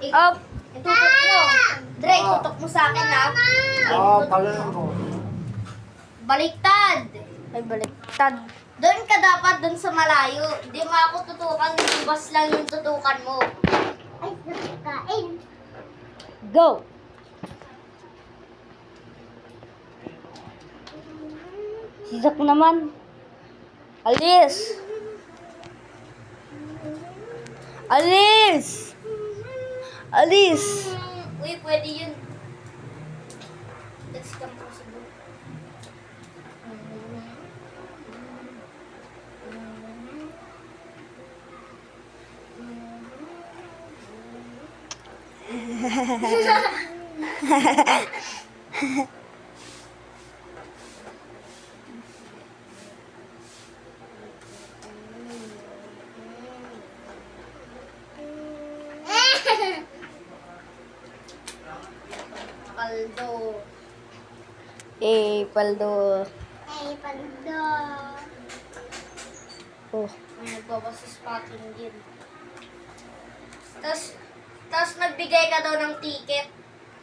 Up! Itutok mo. Dre, tutok mo sa akin ha. Pala ko. Baliktad. Ay, baliktad. Doon ka dapat, doon sa malayo. Hindi mo ako tutukan, lubas lang yung tutukan mo. Ay, kain. Go! Sisak mo naman. Alis! Alis! Alis! Uy, pwede yun. That's possible. Paldo. Eh, paldo. Ay, paldo. Oh. May nagbabasis patin din. Tapos nagbigay ka daw ng ticket.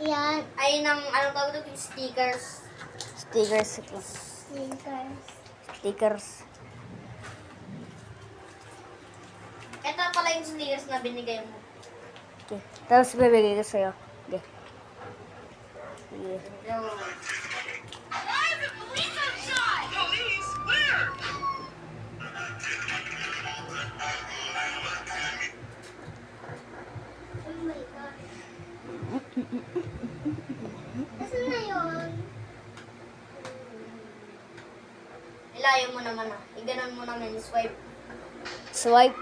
Yan. Ay, ng, anong tawag doon? Stickers. Stickers. Stickers. Stickers. Ito pala yung stickers na binigay mo. Okay. Tapos bibigay ko sa'yo. Okay. Sige. Why is the police outside? Police? Where? Oh my God. Nasaan na yun? Ilayo mo naman ah. Iganon mo naman yung swipe. Swipe.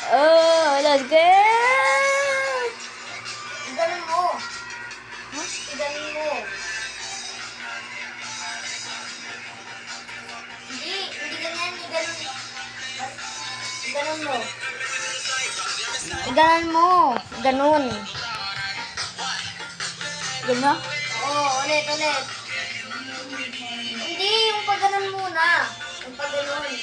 Oh, let's go! Iganon mo. Iganon mo. Hindi ganyan. Iganon mo. Ganon mo. Ganon. Ganon? Oo, ulit. Hindi, yung pag-ganon muna. Yung pag-ganon.